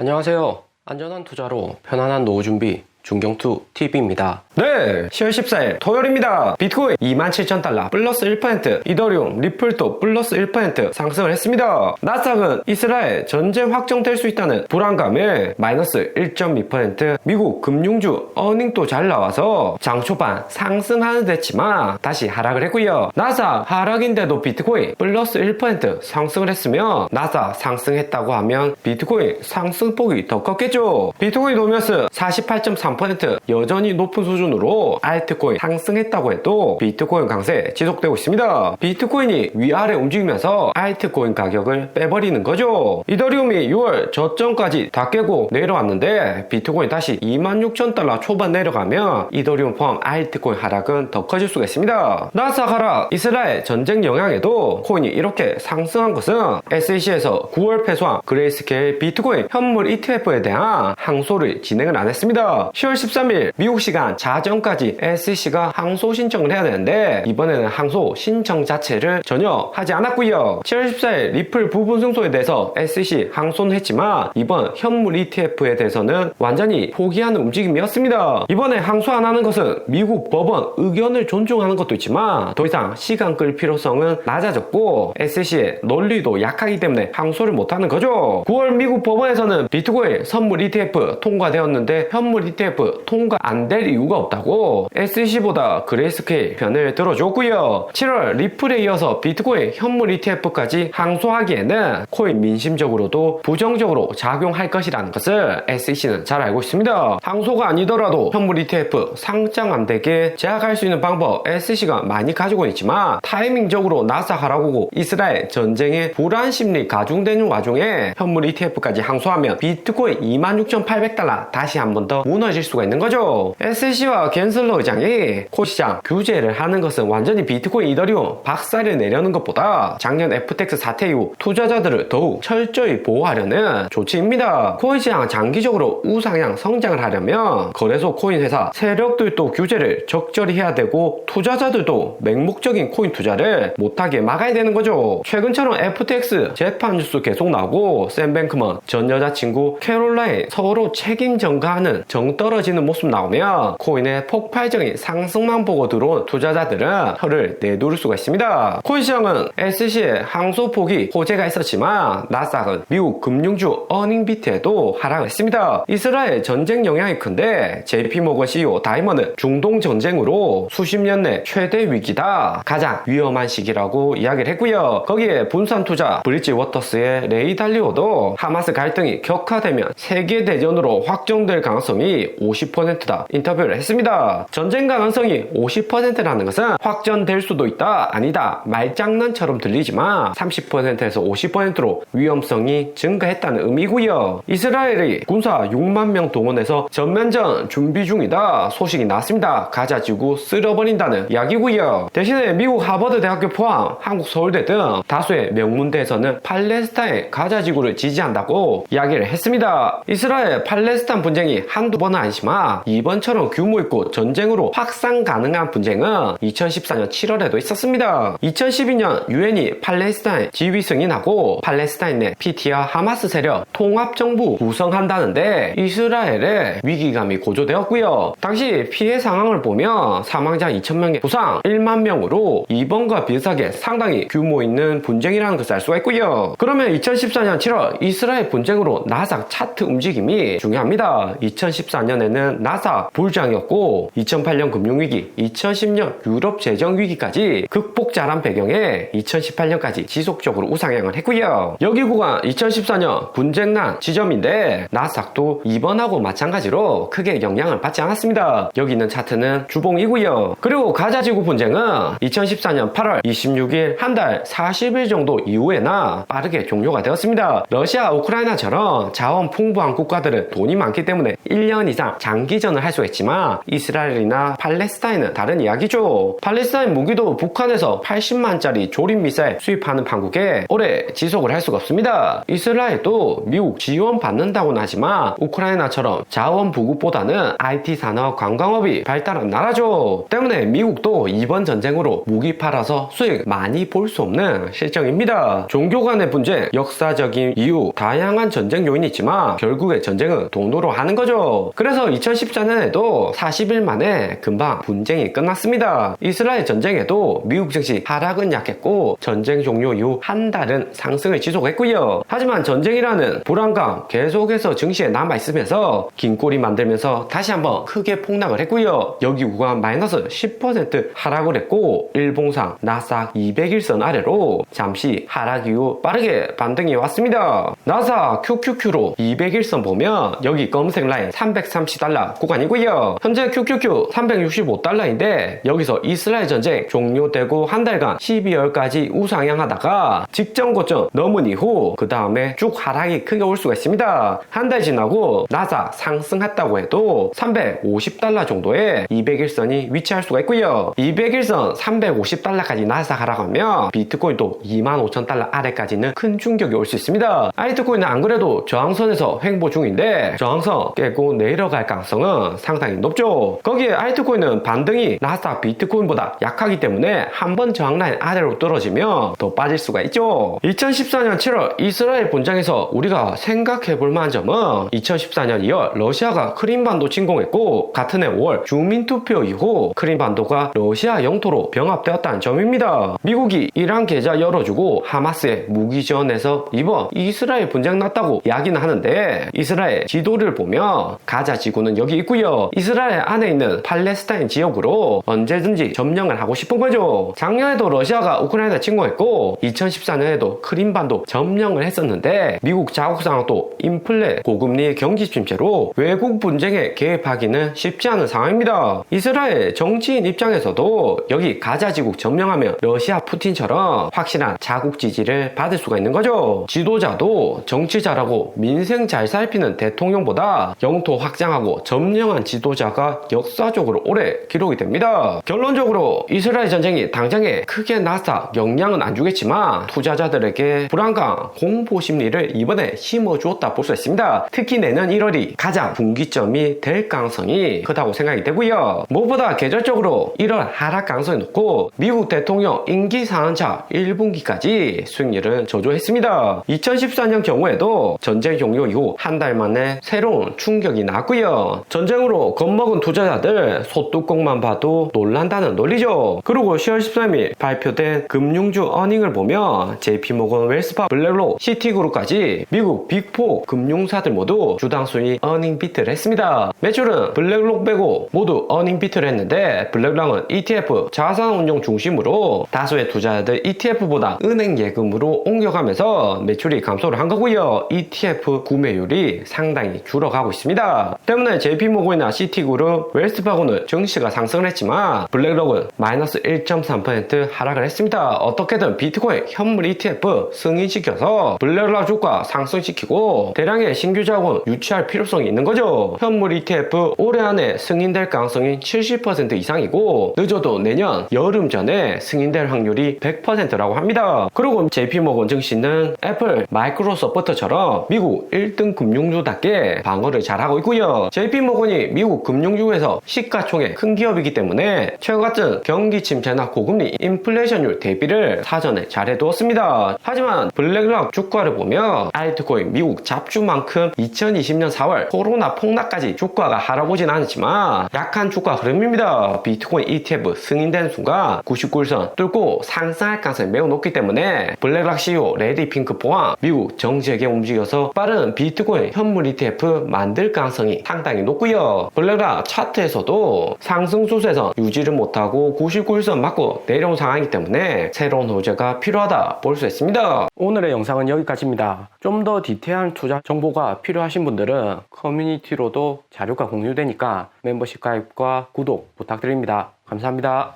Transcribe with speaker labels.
Speaker 1: 안녕하세요. 안전한 투자로 편안한 노후 준비 중경투 TV입니다.
Speaker 2: 네, 10월 14일 토요일입니다. 비트코인 27,000달러 플러스 1%, 이더리움, 리플도 플러스 1% 상승을 했습니다. 나스닥은 이스라엘 전쟁 확정될 수 있다는 불안감에 마이너스 1.2%, 미국 금융주 어닝도 잘 나와서 장 초반 상승하는 데 했지만 다시 하락을 했고요. 나스닥 하락인데도 비트코인 플러스 1% 상승을 했으면 나스닥 상승했다고 하면 비트코인 상승폭이 더 컸겠죠. 비트코인 도메스 48.3% 여전히 높은 수준으로 알트코인 상승했다고 해도 비트코인 강세 지속되고 있습니다. 비트코인이 위아래 움직이면서 알트코인 가격을 빼버리는 거죠. 이더리움이 6월 저점까지 다 깨고 내려왔는데 비트코인 다시 26,000달러 초반 내려가면 이더리움 포함 알트코인 하락은 더 커질 수가 있습니다. 나스닥 하락, 이스라엘 전쟁 영향에도 코인이 이렇게 상승한 것은 SEC에서 9월 패소한 그레이스케일 비트코인 현물 ETF에 대한 항소를 진행을 안 했습니다. 10월 13일 미국 시간 자정까지 SEC가 항소 신청을 해야 되는데 이번에는 항소 신청 자체를 전혀 하지 않았고요. 7월 14일 리플 부분 승소에 대해서 SEC 항소는 했지만 이번 현물 ETF에 대해서는 완전히 포기하는 움직임이었습니다. 이번에 항소 안 하는 것은 미국 법원 의견을 존중하는 것도 있지만 더 이상 시간 끌 필요성은 낮아졌고 SEC의 논리도 약하기 때문에 항소를 못하는 거죠. 9월 미국 법원에서는 비트코인 선물 ETF 통과되었는데 현물 ETF 통과 안 될 이유가 없다고 SEC보다 그레이스케일 편을 들어줬고요. 7월 리플에 이어서 비트코인 현물 ETF까지 항소하기에는 코인 민심적으로도 부정적으로 작용할 것이라는 것을 SEC는 잘 알고 있습니다. 항소가 아니더라도 현물 ETF 상장 안 되게 제약할 수 있는 방법 SEC가 많이 가지고 있지만 타이밍적으로 나스닥 하락오고 이스라엘 전쟁의 불안 심리 가중되는 와중에 현물 ETF까지 항소하면 비트코인 26,800달러 다시 한 번 더 무너질 수가 있는 거죠. SEC와 겐슬러 의장이 코시장 규제를 하는 것은 완전히 비트코인 이더리움 박살을 내려는 것보다 작년 FTX 사태 이후 투자자들을 더욱 철저히 보호하려는 조치입니다. 코인 시장 장기적으로 우상향 성장을 하려면 거래소 코인 회사 세력들도 규제를 적절히 해야 되고 투자자들도 맹목적인 코인 투자를 못하게 막아야 되는 거죠. 최근처럼 FTX 재판 뉴스 계속 나오고 샘 뱅크먼 전 여자친구 캐롤라인 서로 책임 전가하는 정 떨어지는 모습 나오면 코인의 폭발적인 상승만 보고 들어온 투자자들은 혀를 내두를 수가 있습니다. 코인 시장은 SEC의 항소 폭이 호재가 있었지만 나스닥은 미국 금융주 어닝비트에도 하락했습니다. 이스라엘 전쟁 영향이 큰데 JP모건 CEO 다이먼은 중동 전쟁으로 수십 년 내 최대 위기다, 가장 위험한 시기라고 이야기를 했고요. 거기에 분산 투자 브릿지워터스의 레이 달리오도 하마스 갈등이 격화되면 세계 대전으로 확정될 가능성이 50%다 인터뷰를 했습니다. 전쟁 가능성이 50%라는 것은 확전될 수도 있다, 아니다 말장난처럼 들리지만 30%에서 50%로 위험성이 증가했다는 의미고요. 이스라엘이 군사 6만 명 동원해서 전면전 준비 중이다 소식이 나왔습니다. 가자 지구 쓸어버린다는 이야기고요. 대신에 미국 하버드 대학교 포함 한국 서울대 등 다수의 명문대에서는 팔레스타인 가자 지구를 지지한다고 이야기를 했습니다. 이스라엘 팔레스타인 분쟁이 한두 번은 아니지만 이번처럼 규모 있고 전쟁으로 확산 가능한 분쟁은 2014년 7월에도 있었습니다. 2012년 유엔이 팔레스타인 지휘 승인하고 팔레스타인 내 PT와 하마스 세력 통합정부 구성한다는데 이스라엘의 위기감이 고조되었고요. 당시 피해 상황을 보면 사망자 2,000명에 부상 1만 명으로 이번과 비슷하게 상당히 규모 있는 분쟁이라는 것을 알 수가 있고요. 그러면 2014년 7월 이스라엘 분쟁으로 나스닥 차트 움직임이 중요합니다. 2014년에는 나스닥 불장이었고 2008년 금융위기, 2010년 유럽 재정위기까지 극복잘한 배경에 2018년까지 지속적으로 우상향을 했고요. 여기 구간 2014년 분쟁난 지점인데 나스닥도 이번하고 마찬가지로 크게 영향을 받지 않았습니다. 여기 있는 차트는 주봉이고요. 그리고 가자지구 분쟁은 2014년 8월 26일 한 달 40일 정도 이후에나 빠르게 종료가 되었습니다. 러시아, 우크라이나처럼 자원 풍부한 국가들은 돈이 많기 때문에 1년 이상 사실상 장기전을 할 수가 있지만 이스라엘이나 팔레스타인은 다른 이야기죠. 팔레스타인 무기도 북한에서 80만짜리 조립 미사일 수입하는 판국에 오래 지속을 할 수가 없습니다. 이스라엘도 미국 지원 받는다고는 하지만 우크라이나처럼 자원 부국보다는 IT 산업 관광업이 발달한 나라죠. 때문에 미국도 이번 전쟁으로 무기 팔아서 수익 많이 볼 수 없는 실정입니다. 종교 간의 분쟁, 역사적인 이유, 다양한 전쟁 요인이 있지만 결국에 전쟁은 돈으로 하는 거죠. 그래서 2014년에도 40일 만에 금방 분쟁이 끝났습니다. 이스라엘 전쟁에도 미국 증시 하락은 약했고 전쟁 종료 이후 한 달은 상승을 지속했고요. 하지만 전쟁이라는 불안감 계속해서 증시에 남아있으면서 긴 꼬리 만들면서 다시 한번 크게 폭락을 했고요. 여기 구간 마이너스 10% 하락을 했고 일봉상 나스닥 200일선 아래로 잠시 하락 이후 빠르게 반등이 왔습니다. 나스닥 QQQ로 200일선 보면 여기 검은색 라인 330달러 구간이고요. 현재 QQQ 365달러인데 여기서 이스라엘 전쟁 종료되고 한 달간 12월까지 우상향하다가 직전 고점 넘은 이후 그 다음에 쭉 하락이 크게 올 수가 있습니다. 한 달 지나고 나스닥 상승했다고 해도 350달러 정도의 200일선이 위치할 수가 있고요. 200일선 350달러까지 나스닥 하락하면 비트코인도 25,000달러 아래까지는 큰 충격이 올 수 있습니다. 알트코인은 안 그래도 저항선에서 횡보 중인데 저항선 깨고 내려갈 가능성은 상당히 높죠. 거기에 알트코인은 반등이 나스닥 비트코인보다 약하기 때문에 한번 저항라인 아래로 떨어지면 더 빠질 수가 있죠. 2014년 7월 이스라엘 본장에서 우리가 생각해볼 만한 점은 2014년 2월 러시아가 크림반도 침공했고 같은 해 5월 주민투표 이후 크림반도가 러시아 영토로 병합되었다는 점입니다. 미국이 이란 계좌 열어주고 하마스에 무기 지원해서 이번 이스라엘 분쟁 났다고 이야기는 하는데 이스라엘 지도를 보면 가자 지구는 여기 있고요. 이스라엘 안에 있는 팔레스타인 지역으로 언제든지 점령을 하고 싶은 거죠. 작년에도 러시아가 우크라이나 침공했고 2014년에도 크림반도 점령을 했었는데 미국 자국상도 인플레 고금리 경기 침체로 외국 분쟁에 개입하기는 쉽지 않은 상황입니다. 이스라엘 정치인 입장에서도 여기 가자 지구 점령하면 러시아 푸틴처럼 확실한 자국 지지를 받을 수가 있는 거죠. 지도자도 정치 잘하고 민생 잘 살피는 대통령보다 영토 확장하고 점령한 지도자가 역사적으로 오래 기록이 됩니다. 결론적으로 이스라엘 전쟁이 당장에 크게 나스닥 영향은 안 주겠지만 투자자들에게 불안감, 공포 심리를 이번에 심어주었다 볼 수 있습니다. 특히 내년 1월이 가장 분기점이 될 가능성이 크다고 생각이 되고요. 무엇보다 계절적으로 1월 하락 가능성이 높고 미국 대통령 임기 4년차 1분기까지 수익률은 저조했습니다. 2014년 경우에도 전쟁 종료 이후 한 달 만에 새로운 충격이 나왔고요. 전쟁으로 겁먹은 투자자들 소뚜껑만 봐도 놀란다는 논리죠. 그리고 10월 13일 발표된 금융주 어닝을 보면 JP모건, 웰스파, 블랙록, 시티그룹까지 미국 빅4 금융사들 모두 주당 순위 어닝 비트를 했습니다. 매출은 블랙록 빼고 모두 어닝 비트를 했는데 블랙록은 ETF 자산운용 중심으로 다수의 투자자들 ETF보다 은행 예금으로 옮겨가면서 매출이 감소를 한 거고요. ETF 구매율이 상당히 줄어가고 있습니다. 때문에 JP모건이나 시티그룹, 웰스파고는 증시가 상승을 했지만 블랙록은 마이너스 1.3% 하락을 했습니다. 어떻게든 비트코인 현물 ETF 승인시켜서 블랙록 주가 상승시키고 대량의 신규 자본 유치할 필요성이 있는 거죠. 현물 ETF 올해 안에 승인될 가능성이 70% 이상이고 늦어도 내년 여름 전에 승인될 확률이 100%라고 합니다. 그리고 JP모건 증시는 애플, 마이크로소프트처럼 미국 1등 금융주답게 방어를 잘하고 있고요. JP모건이 미국 금융주에서 시가총액 큰 기업이기 때문에 최근 같은 경기 침체나 고금리, 인플레이션율 대비를 사전에 잘 해두었습니다. 하지만 블랙록 주가를 보면 알트코인 미국 잡주만큼 2020년 4월 코로나 폭락까지 주가가 하락오진 않았지만 약한 주가 흐름입니다. 비트코인 ETF 승인된 순간 99일선 뚫고 상승할 가능성이 매우 높기 때문에 블랙록 CEO 레리 핑크 포함 미국 정책에 움직여서 빠른 비트코인 현물 ETF 만들 가능성이 상당히 높고요. 블랙록 차트에서도 상승 추세선 유지를 못하고 99일선 맞고 내려온 상황이기 때문에 새로운 호재가 필요하다 볼 수 있습니다.
Speaker 1: 오늘의 영상은 여기까지입니다. 좀 더 디테일한 투자 정보가 필요하신 분들은 커뮤니티로도 자료가 공유되니까 멤버십 가입과 구독 부탁드립니다. 감사합니다.